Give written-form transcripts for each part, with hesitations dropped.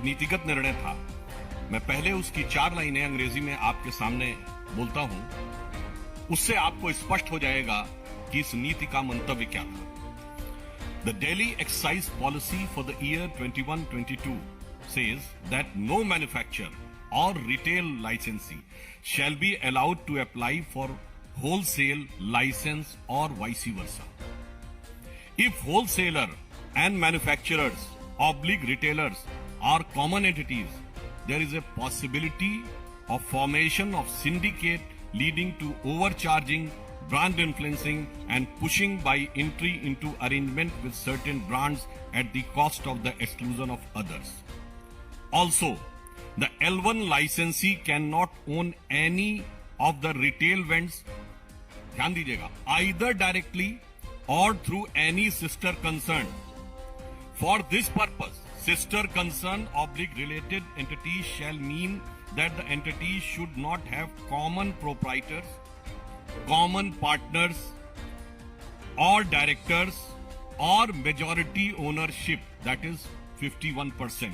एक नीतिगत निर्णय था। मैं पहले उसकी 4 लाइनें अंग्रेजी में आपके सामने बोलता हूं, उससे आपको स्पष्ट हो जाएगा कि इस नीति का मंतव्य क्या था। The Delhi Excise Policy for the year 21-22 says that no manufacturer or retail licensee shall be allowed to apply for wholesale license or vice versa. If wholesaler and manufacturers / retailers are common entities, there is a possibility of formation of syndicate leading to overcharging, brand influencing and pushing by entry into arrangement with certain brands at the cost of the exclusion of others. Also, the L1 licensee cannot own any of the retail vends, ध्यान दीजिएगा, either directly or through any sister concern. For this purpose, sister concern / related entities shall mean that the entities should not have common proprietors, common partners or directors or majority ownership, that is 51%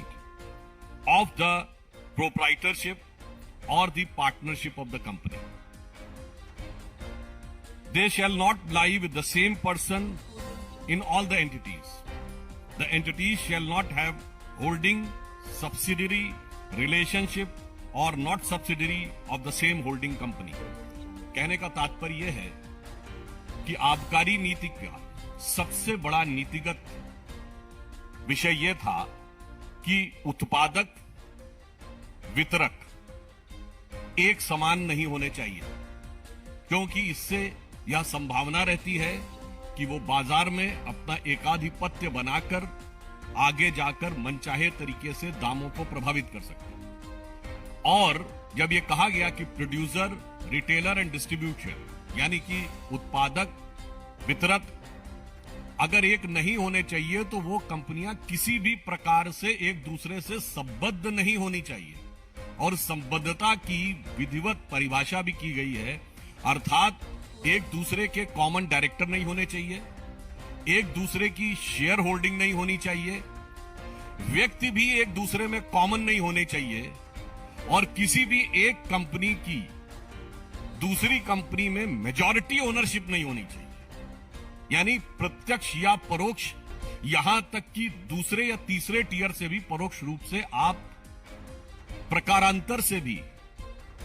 of the proprietorship or the partnership of the company. They shall not lie with the same person in all the entities. The entities shall not have holding, subsidiary, relationship or not subsidiary of the same holding company. कहने का तात्पर्य यह है कि आबकारी नीति का सबसे बड़ा नीतिगत विषय यह था कि उत्पादक, वितरक एक समान नहीं होने चाहिए, क्योंकि इससे यह संभावना रहती है कि वो बाजार में अपना एकाधिपत्य बनाकर आगे जाकर मनचाहे तरीके से दामों को प्रभावित कर सकते हैं। और जब ये कहा गया कि प्रोड्यूसर, रिटेलर एंड डिस्ट्रीब्यूटर यानी कि उत्पादक, वितरक अगर एक नहीं होने चाहिए तो वो कंपनियां किसी भी प्रकार से एक दूसरे से संबद्ध नहीं होनी चाहिए। और संबद्धता की विधिवत परिभाषा भी की गई है, अर्थात एक दूसरे के कॉमन डायरेक्टर नहीं होने चाहिए, एक दूसरे की शेयर होल्डिंग नहीं होनी चाहिए, व्यक्ति भी एक दूसरे में कॉमन नहीं होने चाहिए और किसी भी एक कंपनी की दूसरी कंपनी में मेजॉरिटी ओनरशिप नहीं होनी चाहिए। यानी प्रत्यक्ष या परोक्ष, यहां तक कि दूसरे या तीसरे टियर से भी परोक्ष रूप से आप प्रकारांतर से भी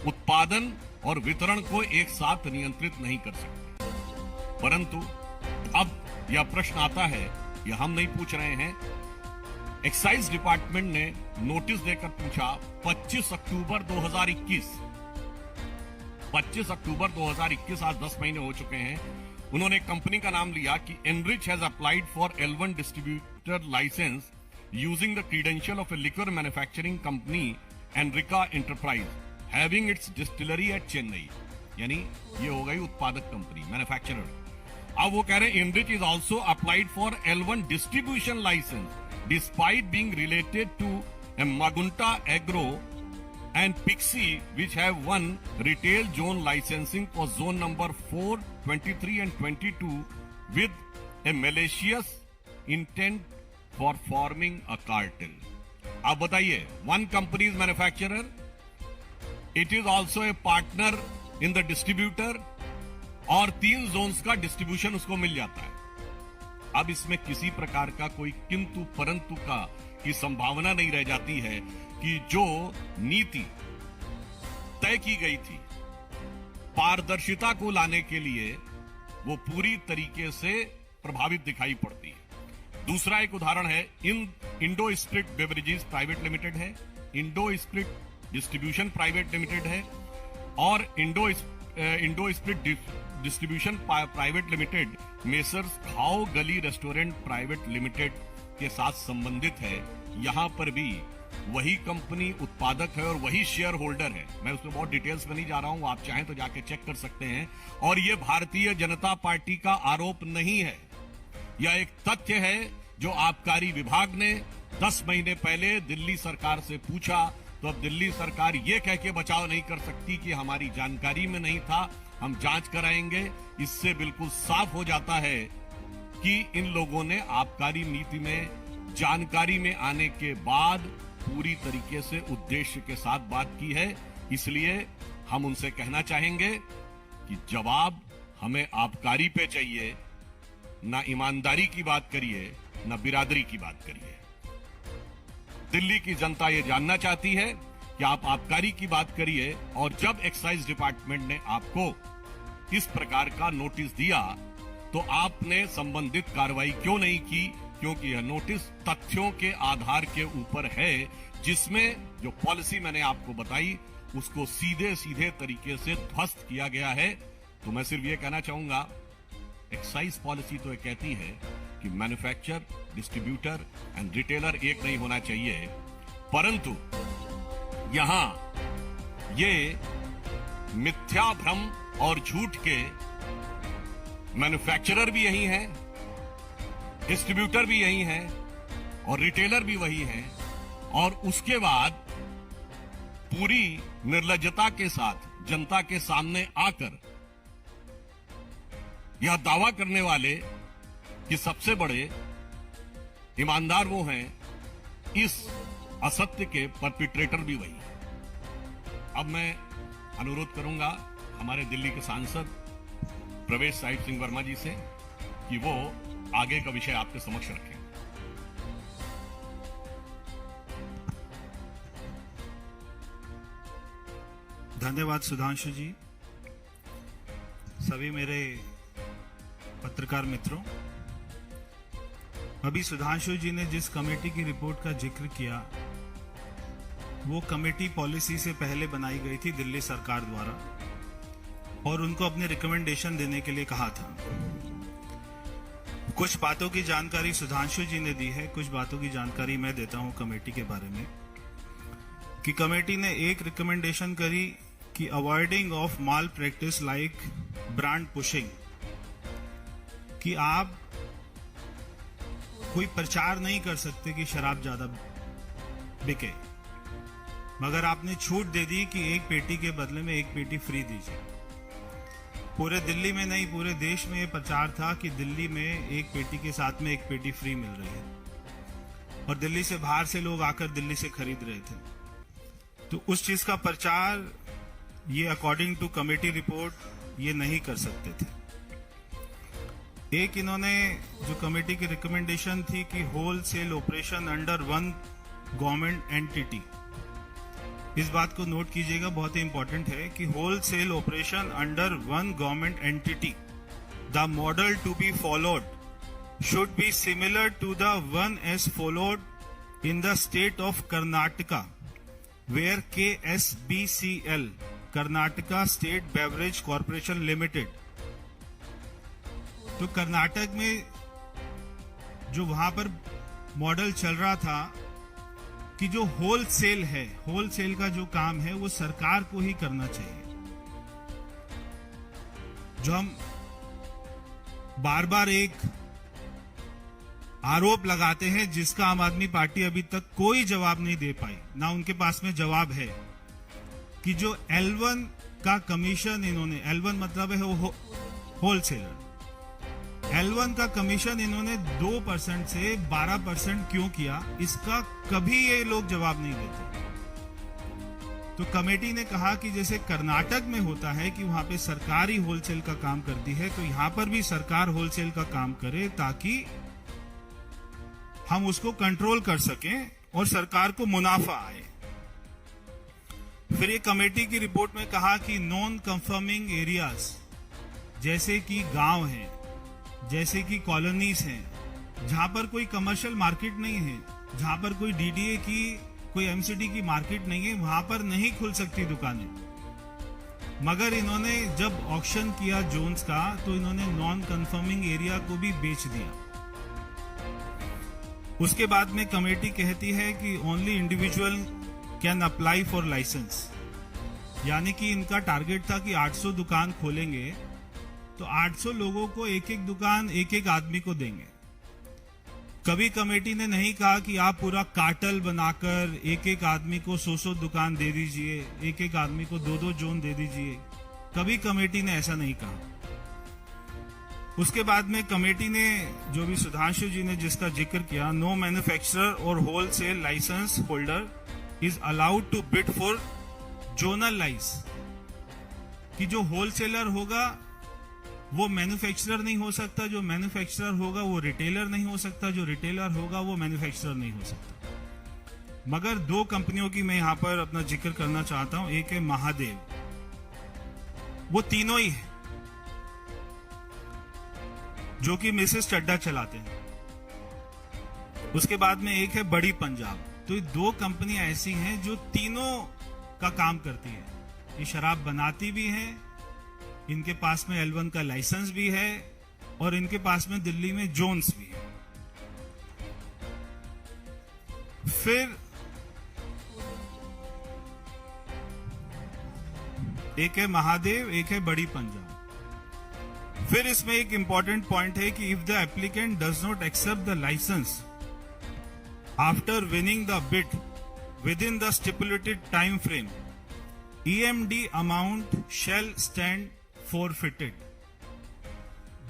उत्पादन और वितरण को एक साथ नियंत्रित नहीं कर सकते। परंतु अब यह प्रश्न आता है, यह हम नहीं पूछ रहे हैं, एक्साइज डिपार्टमेंट ने नोटिस देकर पूछा 25 अक्टूबर 2021, आज 10 महीने हो चुके हैं, उन्होंने कंपनी का नाम लिया कि Enrich has applied for L1 distributor licence using the credential of a liquor manufacturing company Enrica enterprise having its distillery at Chennai. यानी ये हो गई उत्पादक कंपनी, मैन्युफैक्चरर। अब वो कह रहे हैं Enrich is also applied for L1 distribution licence despite being related to Magunta Agro and Pixie, which have won retail zone licensing for zone number 4, 23 and 22 with a malicious intent for forming a cartel. अब बताइए, one company is manufacturer, it is also a partner in the distributor और 3 zones का distribution उसको मिल जाता है। अब इसमें किसी प्रकार का कोई किंतु परंतु का की संभावना नहीं रह जाती है कि जो नीति तय की गई थी पारदर्शिता को लाने के लिए वो पूरी तरीके से प्रभावित दिखाई पड़ती है। दूसरा एक उदाहरण है, Indo spirit beverages private limited है, Indo spirit distribution private limited है और Indo spirit distribution private limited messrs Khao Gali restaurant private limited के साथ संबंधित है। यहां पर भी वही कंपनी उत्पादक है और वही शेयर होल्डर है। मैं उसमें बहुत डिटेल्स में नहीं जा रहा हूं, आप चाहें तो जाके चेक कर सकते हैं। और यह भारतीय जनता पार्टी का आरोप नहीं है, यह एक तथ्य है जो आबकारी विभाग ने 10 महीने पहले दिल्ली सरकार से पूछा, तो अब दिल्ली सरकार ये कह के बचाव नहीं कर सकती कि हमारी जानकारी में नहीं था, हम जांच कराएंगे। इससे बिल्कुल साफ हो जाता है कि इन लोगों ने आबकारी नीति में जानकारी में आने के बाद पूरी तरीके से उद्देश्य के साथ बात की है। इसलिए हम उनसे कहना चाहेंगे कि जवाब हमें आबकारी पे चाहिए, ना ईमानदारी की बात करिए, ना बिरादरी की बात करिए। दिल्ली की जनता यह जानना चाहती है कि आप आबकारी की बात करिए, और जब एक्साइज डिपार्टमेंट ने आपको इस प्रकार का नोटिस दिया तो आपने संबंधित कार्रवाई क्यों नहीं की? क्योंकि यह नोटिस तथ्यों के आधार के ऊपर है, जिसमें जो पॉलिसी मैंने आपको बताई उसको सीधे सीधे तरीके से ध्वस्त किया गया है। तो मैं सिर्फ ये कहना चाहूंगा, एक्साइज पॉलिसी तो ये कहती है कि मैन्युफैक्चरर, डिस्ट्रीब्यूटर एंड रिटेलर एक नहीं होना चाहिए, परंतु यहां ये मिथ्या भ्रम और झूठ के मैन्युफैक्चरर भी यही हैं, डिस्ट्रीब्यूटर भी यही हैं और रिटेलर भी वही हैं, और उसके बाद पूरी निर्लज्जता के साथ जनता के सामने आकर यह दावा करने वाले कि सबसे बड़े ईमानदार वो हैं, इस असत्य के परपिट्रेटर भी वही हैं। अब मैं अनुरोध करूंगा हमारे दिल्ली के सांसद प्रवेश साहिब सिंह वर्मा जी से कि वो आगे का विषय आपके समक्ष रखें। धन्यवाद सुधांशु जी। सभी मेरे पत्रकार मित्रों, अभी सुधांशु जी ने जिस कमेटी की रिपोर्ट का जिक्र किया वो कमेटी पॉलिसी से पहले बनाई गई थी दिल्ली सरकार द्वारा, और उनको अपने रिकमेंडेशन देने के लिए कहा था। कुछ बातों की जानकारी सुधांशु जी ने दी है, कुछ बातों की जानकारी मैं देता हूं कमेटी के बारे में। कि कमेटी ने एक रिकमेंडेशन करी कि avoiding of mall practice like brand pushing, कि आप कोई प्रचार नहीं कर सकते कि शराब ज्यादा बिके, मगर आपने छूट दे दी कि एक पेटी के बदले में एक पेटी फ्री दीजिए। पूरे दिल्ली में नहीं, पूरे देश में ये प्रचार था कि दिल्ली में एक पेटी के साथ में एक पेटी फ्री मिल रही है, और दिल्ली से बाहर से लोग आकर दिल्ली से खरीद रहे थे। तो उस चीज का प्रचार ये अकॉर्डिंग टू कमेटी रिपोर्ट ये नहीं कर सकते थे। एक इन्होंने जो कमेटी की रिकमेंडेशन थी कि wholesale operation under one government entity, इस बात को नोट कीजिएगा, बहुत ही इंपॉर्टेंट है कि wholesale operation under one government entity, the model to be followed should be similar to the one as followed in the state of Karnataka, where KSBCL, Karnataka state beverage corporation limited. तो कर्नाटक में जो वहां पर model चल रहा था कि जो होल सेल है, होल सेल का जो काम है वो सरकार को ही करना चाहिए। जो हम बार बार एक आरोप लगाते हैं जिसका आम आदमी पार्टी अभी तक कोई जवाब नहीं दे पाई, ना उनके पास में जवाब है, कि जो L1 का कमीशन इन्होंने, L1 मतलब है होलसेलर, L1 का कमीशन इन्होंने 2% से 12% क्यों किया, इसका कभी ये लोग जवाब नहीं देते। तो कमेटी ने कहा कि जैसे कर्नाटक में होता है कि वहां पे सरकार ही होलसेल का काम करती है, तो यहां पर भी सरकार होलसेल का काम करे ताकि हम उसको कंट्रोल कर सकें और सरकार को मुनाफा आए। फिर ये कमेटी की रिपोर्ट में कहा कि नॉन कंफर्मिंग एरियाज, जैसे कि गांव हैं, जैसे कि कॉलोनीज हैं, जहां पर कोई कमर्शियल मार्केट नहीं है, जहां पर कोई DDA की, कोई MCD की मार्केट नहीं है, वहां पर नहीं खुल सकती दुकानें। मगर इन्होंने जब ऑक्शन किया जोन्स का, तो इन्होंने नॉन कंफर्मिंग एरिया को भी बेच दिया। उसके बाद में कमेटी कहती है कि only individual can apply for licence, यानी कि इनका टारगेट था कि 800 दुकान खोलेंगे, तो 800 लोगों को एक एक दुकान एक एक आदमी को देंगे। कभी कमेटी ने नहीं कहा कि आप पूरा कार्टेल बनाकर एक एक आदमी को 100 दुकान दे दीजिए, एक एक आदमी को 2 जोन दे दीजिए। कभी कमेटी ने ऐसा नहीं कहा। उसके बाद में कमेटी ने जो भी सुधांशु जी ने जिसका जिक्र किया, नो मैन्युफैक्चरर और wholesale licence holder is allowed to bid for zonal licence, कि जो होलसेलर होगा वो मैन्युफैक्चरर नहीं हो सकता, जो मैन्युफैक्चरर होगा वो रिटेलर नहीं हो सकता, जो रिटेलर होगा वो मैन्युफैक्चरर नहीं हो सकता। मगर दो कंपनियों की मैं यहां पर अपना जिक्र करना चाहता हूं। एक है महादेव, वो तीनों ही है जो कि मिसेस चड्डा चलाते हैं। उसके बाद में एक है बड़ी पंजाब। तो ये दो कंपनियां ऐसी हैं जो तीनों का काम करती हैं। ये शराब बनाती भी हैं, इनके पास में L1 का लाइसेंस भी है और इनके पास में दिल्ली में जोन्स भी है। फिर एक है महादेव, एक है बड़ी पंजाब। फिर इसमें एक इंपॉर्टेंट पॉइंट है कि if the applicant does not accept the licence after winning the bid within the stipulated time frame, EMD amount shall stand forfeited.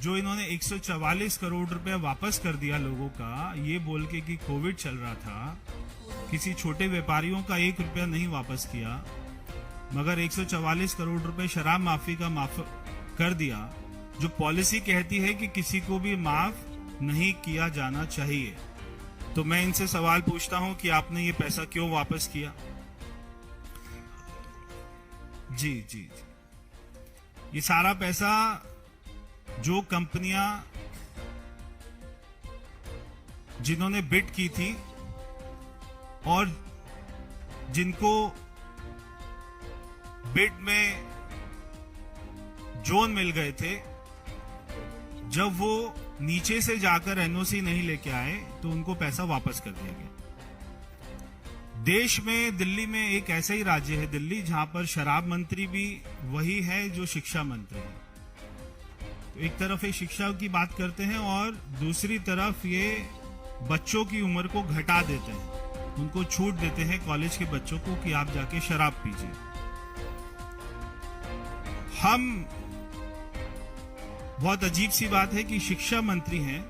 जो इन्होंने 144 करोड़ रुपए वापस कर दिया लोगों का, ये बोल के कि कोविड चल रहा था, किसी छोटे व्यापारियों का 1 रुपया नहीं वापस किया, मगर 144 करोड़ रुपए शराब माफी का माफ कर दिया, जो पॉलिसी कहती है कि किसी को भी माफ नहीं किया जाना चाहिए। तो मैं इनसे सवाल पूछता हूं कि आपने ये पैसा क्यों वापस किया? जी जी जी, ये सारा पैसा जो कंपनियां जिन्होंने बिड की थी और जिनको बिड में जोन मिल गए थे, जब वो नीचे से जाकर एनओसी नहीं लेके आए तो उनको पैसा वापस कर दिया गया। देश में दिल्ली में एक ऐसा ही राज्य है दिल्ली, जहां पर शराब मंत्री भी वही है जो शिक्षा मंत्री है। तो एक तरफ ये शिक्षा की बात करते हैं और दूसरी तरफ ये बच्चों की उम्र को घटा देते हैं, उनको छूट देते हैं कॉलेज के बच्चों को कि आप जाके शराब पीजिए। हम, बहुत अजीब सी बात है कि शिक्षा मंत्री हैं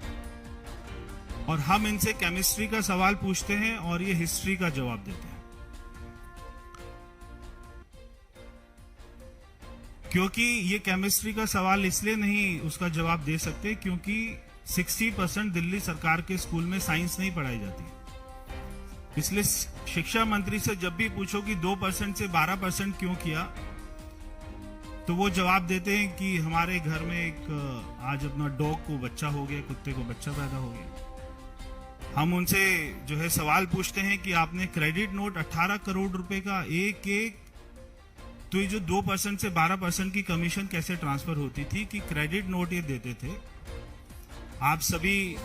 और हम इनसे केमिस्ट्री का सवाल पूछते हैं और ये हिस्ट्री का जवाब देते हैं। क्योंकि ये केमिस्ट्री का सवाल इसलिए नहीं उसका जवाब दे सकते क्योंकि 60% दिल्ली सरकार के स्कूल में साइंस नहीं पढ़ाई जाती। इसलिए शिक्षा मंत्री से जब भी पूछो कि 2% से 12% क्यों किया, तो वो जवाब देते हैं कि हमारे घर में एक आज अपना डॉग को बच्चा हो गया, कुत्ते को बच्चा पैदा हो गया। हम उनसे जो है सवाल पूछते हैं कि आपने क्रेडिट नोट 18 करोड़ रुपए का एक एक, तो ये जो 2% से 12% की कमीशन कैसे ट्रांसफर होती थी कि क्रेडिट नोट ये देते थे। आप सभी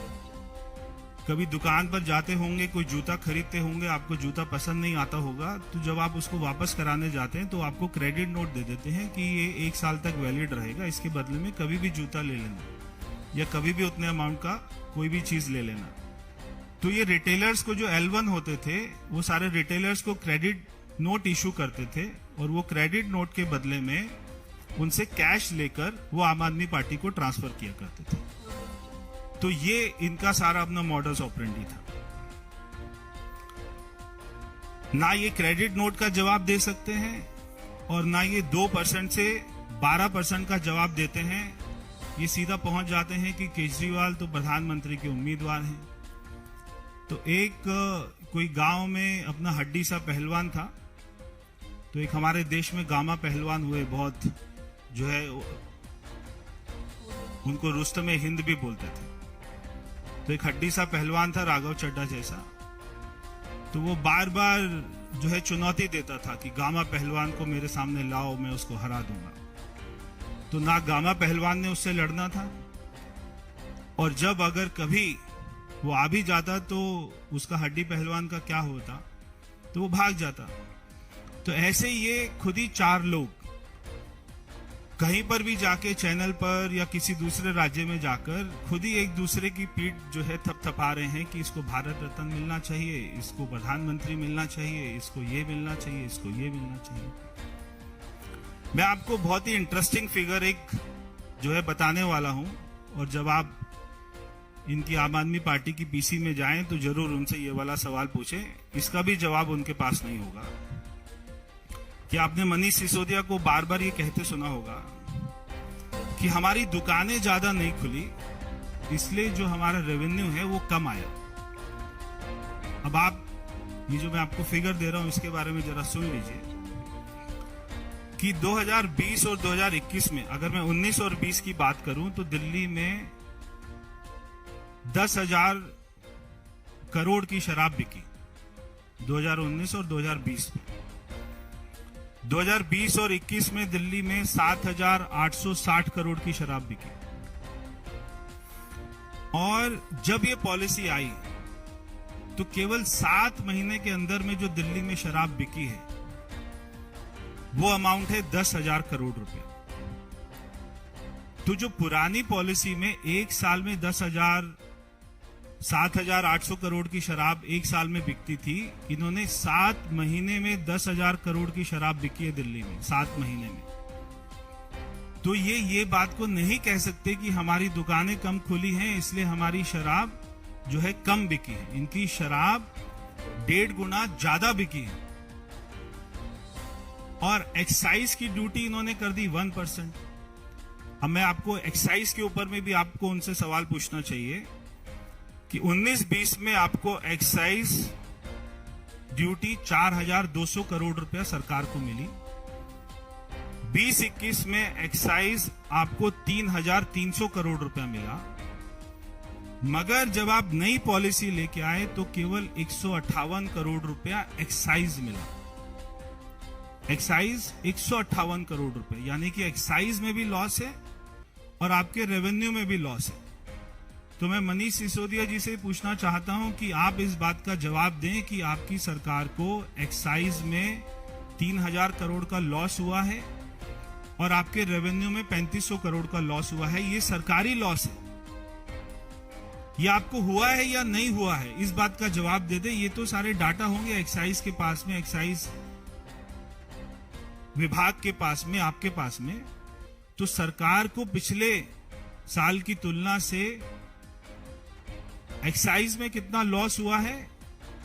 कभी दुकान पर जाते होंगे, कोई जूता खरीदते होंगे, आपको जूता पसंद नहीं आता होगा, तो जब आप उसको वापस कराने जाते हैं तो आपको क्रेडिट नोट दे देते हैं कि ये 1 साल तक वैलिड रहेगा, इसके बदले में कभी भी जूता ले लेना या कभी भी उतने अमाउंट का कोई भी चीज ले लेना। तो ये रिटेलर्स को जो L1 होते थे, वो सारे रिटेलर्स को क्रेडिट नोट इशू करते थे और वो क्रेडिट नोट के बदले में उनसे कैश लेकर वो आम आदमी पार्टी को ट्रांसफर किया करते थे। तो ये इनका सारा अपना मॉडल्स ऑपरेंडी था। ना ये क्रेडिट नोट का जवाब दे सकते हैं और ना ये 2% से 12% का जवाब देते हैं। ये सीधा पहुंच जाते हैं कि केजरीवाल तो प्रधानमंत्री के उम्मीदवार हैं। तो एक कोई गांव में अपना हड्डी सा पहलवान था, तो एक हमारे देश में गामा पहलवान हुए, बहुत जो है उनको रुस्तमे हिंद भी बोलते थे। तो एक हड्डी सा पहलवान था राघव चड्ढा जैसा, तो वो बार बार जो है चुनौती देता था कि गामा पहलवान को मेरे सामने लाओ, मैं उसको हरा दूंगा। तो ना गामा पहलवान ने उससे लड़ना था और जब अगर कभी वो आ भी जाता तो उसका हड्डी पहलवान का क्या होता, तो वो भाग जाता। तो ऐसे ये खुद ही 4 लोग कहीं पर भी जाके चैनल पर या किसी दूसरे राज्य में जाकर खुद ही एक दूसरे की पीठ जो है थपथपा रहे हैं कि इसको भारत रत्न मिलना चाहिए, इसको प्रधानमंत्री मिलना चाहिए, इसको ये मिलना चाहिए, इसको ये मिलना चाहिए। मैं आपको बहुत ही इंटरेस्टिंग फिगर एक जो है बताने वाला हूं और जब आप इनकी आम आदमी पार्टी की पीसी में जाएं तो जरूर उनसे ये वाला सवाल पूछें, इसका भी जवाब उनके पास नहीं होगा। कि आपने मनीष सिसोदिया को बार बार ये कहते सुना होगा कि हमारी दुकानें ज्यादा नहीं खुली, इसलिए जो हमारा रेवेन्यू है वो कम आया। अब आप ये जो मैं आपको फिगर दे रहा हूं इसके बारे में जरा सुन लीजिए कि 2020 और 2021 में, अगर मैं 19 और 20 की बात करूं तो दिल्ली में 10,000 करोड़ की शराब बिकी 2019 और 2020 में। 2020 और 21 में दिल्ली में 7,860 करोड़ की शराब बिकी। और जब ये पॉलिसी आई तो केवल 7 महीने के अंदर में जो दिल्ली में शराब बिकी है वो अमाउंट है 10,000 करोड़ रुपए। तो जो पुरानी पॉलिसी में एक साल में 7,800 करोड़ की शराब एक साल में बिकती थी, इन्होंने 7 महीने में 10,000 करोड़ की शराब बिकी है दिल्ली में 7 महीने में। तो ये बात को नहीं कह सकते कि हमारी दुकानें कम खुली हैं इसलिए हमारी शराब जो है कम बिकी है। इनकी शराब 1.5 गुना ज्यादा बिकी है। और एक्साइज की ड्यूटी इन्होंने कर दी 1%। अब मैं आपको एक्साइज के ऊपर में भी आपको उनसे सवाल पूछना चाहिए कि 19-20 में आपको एक्साइज ड्यूटी 4,200 करोड़ रुपया सरकार को मिली। 20-21 में एक्साइज आपको 3,300 करोड़ रुपया मिला। मगर जब आप नई पॉलिसी लेके आए तो केवल 158 करोड़ रुपया एक्साइज मिला। एक्साइज 158 करोड़ रुपए, यानी कि एक्साइज में भी लॉस है और आपके रेवेन्यू में भी लॉस है। तो मैं मनीष सिसोदिया जी से पूछना चाहता हूं कि आप इस बात का जवाब दें कि आपकी सरकार को एक्साइज में 3,000 करोड़ का लॉस हुआ है और आपके रेवेन्यू में 3,500 करोड़ का लॉस हुआ है। ये सरकारी लॉस है, ये आपको हुआ है या नहीं हुआ है, इस बात का जवाब दे दे। ये तो सारे डाटा होंगे एक्साइज के पास में, एक्साइज विभाग के पास में, आपके पास में। तो सरकार को पिछले साल की तुलना से एक्साइज में कितना लॉस हुआ है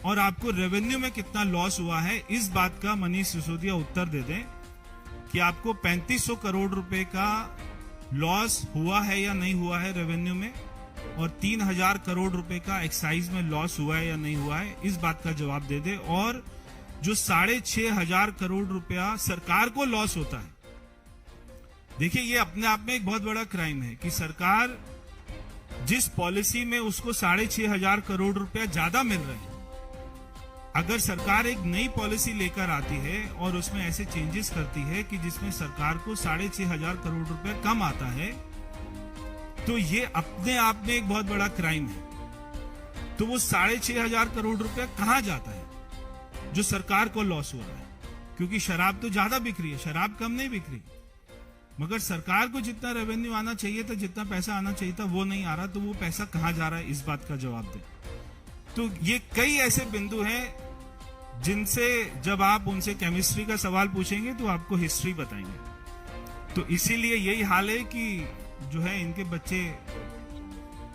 और आपको रेवेन्यू में कितना लॉस हुआ है, इस बात का मनीष सिसोदिया उत्तर दे दें कि आपको 3,500 करोड़ रुपए का लॉस हुआ है या नहीं हुआ है रेवेन्यू में, और 3,000 करोड़ रुपए का एक्साइज में लॉस हुआ है या नहीं हुआ है, इस बात का जवाब दे दे। और जो 6,500 करोड़ रुपया सरकार को लॉस होता है, देखिए ये अपने आप में एक बहुत बड़ा क्राइम है कि सरकार जिस पॉलिसी में उसको 6,500 करोड़ रुपया ज्यादा मिल रहे हैं, अगर सरकार एक नई पॉलिसी लेकर आती है और उसमें ऐसे चेंजेस करती है कि जिसमें सरकार को 6,500 करोड़ रुपया कम आता है, तो ये अपने आप में एक बहुत बड़ा क्राइम है। तो वो 6,500 करोड़ रुपया कहां जाता है जो सरकार को लॉस हो रहा है? क्योंकि शराब तो ज्यादा बिक रही है, शराब कम नहीं बिक रही, मगर सरकार को जितना रेवेन्यू आना चाहिए था, जितना पैसा आना चाहिए था, वो नहीं आ रहा। तो वो पैसा कहां जा रहा है, इस बात का जवाब दे। तो ये कई ऐसे बिंदु हैं जिनसे जब आप उनसे केमिस्ट्री का सवाल पूछेंगे तो आपको हिस्ट्री बताएंगे। तो इसीलिए यही हाल है कि जो है इनके बच्चे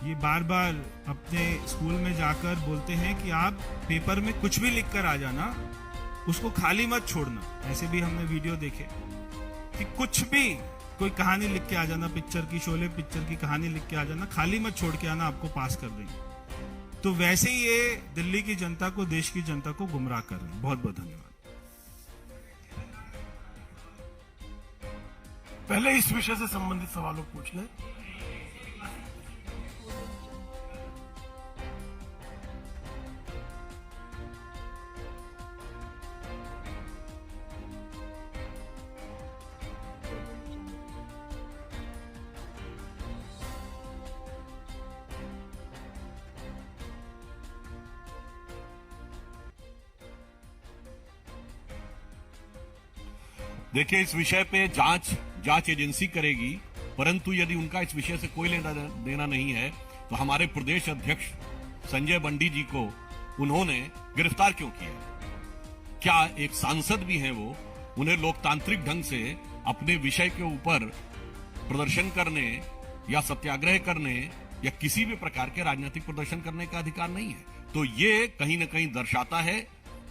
ये बार बार अपने स्कूल में जाकर बोलते हैं कि आप पेपर में कुछ भी लिख कर आ जाना, उसको खाली मत छोड़ना। ऐसे भी हमने वीडियो देखे कि कुछ भी कोई कहानी लिख के आ जाना, पिक्चर की, शोले पिक्चर की कहानी लिख के आ जाना, खाली मत छोड़ के आना, आपको पास कर देंगे। तो वैसे ही ये दिल्ली की जनता को, देश की जनता को गुमराह कर रहे हैं। बहुत बहुत धन्यवाद। पहले इस विषय से संबंधित सवालों पूछ लें। देखिए, इस विषय पे जांच एजेंसी करेगी, परंतु यदि उनका इस विषय से कोई लेना देना नहीं है तो हमारे प्रदेश अध्यक्ष संजय बंडी जी को उन्होंने गिरफ्तार क्यों किया? क्या एक सांसद भी हैं वो, उन्हें लोकतांत्रिक ढंग से अपने विषय के ऊपर प्रदर्शन करने या सत्याग्रह करने या किसी भी प्रकार के राजनीतिक प्रदर्शन करने का अधिकार नहीं है। तो ये कहीं ना कहीं दर्शाता है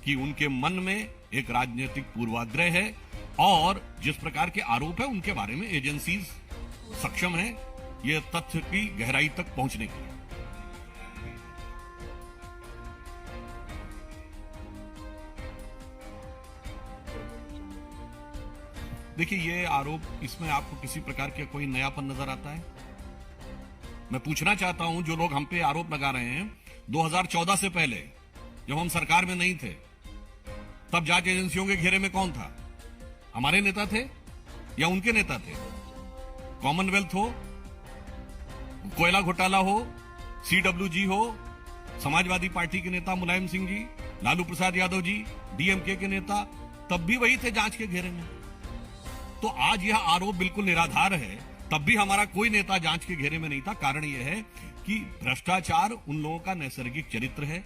कि उनके मन में एक राजनीतिक पूर्वाग्रह है और जिस प्रकार के आरोप है उनके बारे में एजेंसीज सक्षम है ये तथ्य की गहराई तक पहुंचने के लिए। देखिए, ये आरोप, इसमें आपको किसी प्रकार का कोई नयापन नजर आता है? मैं पूछना चाहता हूं, जो लोग हम पे आरोप लगा रहे हैं, 2014 से पहले जब हम सरकार में नहीं थे तब जांच एजेंसियों के घेरे में कौन था? हमारे नेता थे या उनके नेता थे? कॉमनवेल्थ हो, कोयला घोटाला हो, CWG हो, समाजवादी पार्टी के नेता मुलायम सिंह जी, लालू प्रसाद यादव जी, DMK के नेता, तब भी वही थे जांच के घेरे में। तो आज यह आरोप बिल्कुल निराधार है। तब भी हमारा कोई नेता जांच के घेरे में नहीं था। कारण यह है कि भ्रष्टाचार उन लोगों का नैसर्गिक चरित्र है।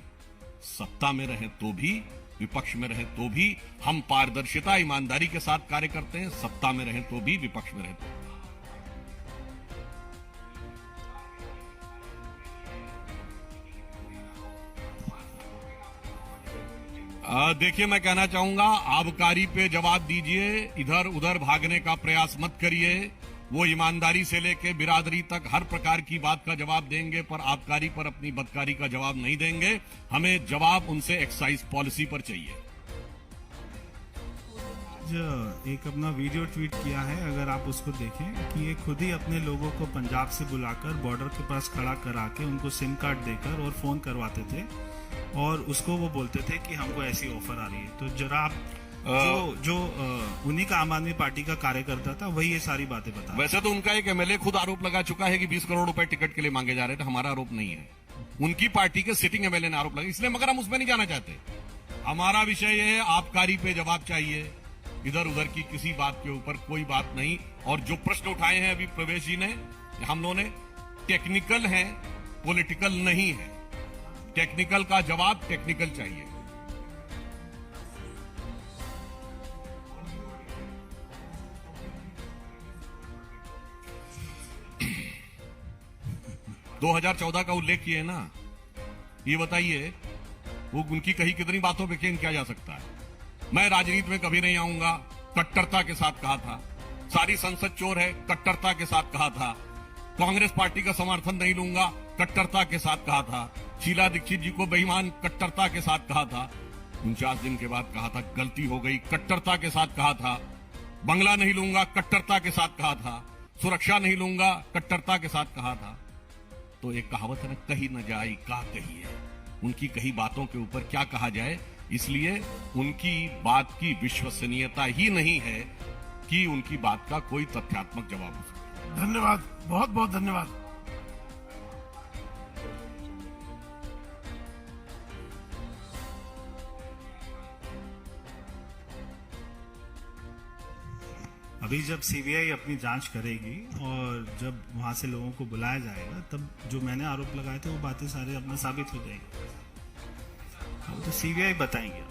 सत्ता में रहे तो भी, विपक्ष में रहे तो भी हम पारदर्शिता, ईमानदारी के साथ कार्य करते हैं। सत्ता में रहे तो भी, विपक्ष में रहे तो भी। देखिए, मैं कहना चाहूंगा, आबकारी पे जवाब दीजिए, इधर उधर भागने का प्रयास मत करिए। वो ईमानदारी से लेके बिरादरी तक हर प्रकार की बात का जवाब देंगे, पर आबकारी पर अपनी बदकारी का जवाब नहीं देंगे। हमें जवाब उनसे एक्साइज पॉलिसी पर चाहिए। एक अपना वीडियो ट्वीट किया है, अगर आप उसको देखें, कि ये खुद ही अपने लोगों को पंजाब से बुलाकर बॉर्डर के पास खड़ा करा के उनको सिम कार्ड देकर और फोन करवाते थे और उसको वो बोलते थे कि हमको ऐसी ऑफर आ रही है। तो जरा आप जो उन्हीं का आम आदमी पार्टी का कार्यकर्ता था वही ये सारी बातें बता। वैसे तो उनका एक MLA खुद आरोप लगा चुका है कि 20 करोड़ रुपए टिकट के लिए मांगे जा रहे थे। हमारा आरोप नहीं है, उनकी पार्टी के सिटिंग MLA ने आरोप लगा, इसलिए, मगर हम उसमें नहीं जाना चाहते। हमारा विषय यह है, आबकारी पे जवाब चाहिए, इधर उधर की किसी बात के ऊपर कोई बात नहीं। और जो प्रश्न उठाए हैं अभी प्रवेश जी ने, हम लोगों ने, टेक्निकल है, पॉलिटिकल नहीं है। टेक्निकल का जवाब टेक्निकल चाहिए। दो 2014 का उल्लेख किए ना, ये बताइए वो उनकी कही कितनी बातों पे यकीन किया जा सकता है? मैं राजनीति में कभी नहीं आऊंगा, कट्टरता के साथ कहा था। सारी संसद चोर है, कट्टरता के साथ कहा था। कांग्रेस पार्टी का समर्थन नहीं लूंगा, कट्टरता के साथ कहा था। शीला दीक्षित जी को बेईमान, कट्टरता के साथ कहा था। 49 दिन के बाद कहा था गलती हो गई, कट्टरता के साथ कहा था। बंगला नहीं लूंगा, कट्टरता के साथ कहा था। सुरक्षा नहीं लूंगा, कट्टरता के साथ कहा था। तो एक कहावत है ना, कही न जाए का कही है। उनकी कही बातों के ऊपर क्या कहा जाए, इसलिए उनकी बात की विश्वसनीयता ही नहीं है कि उनकी बात का कोई तथ्यात्मक जवाब हो सके। धन्यवाद, बहुत बहुत धन्यवाद। अभी जब CBI अपनी जांच करेगी और जब वहां से लोगों को बुलाया जाएगा, तब जो मैंने आरोप लगाए थे वो बातें सारे अपने साबित हो जाएंगी। तो CBI बताएंगे।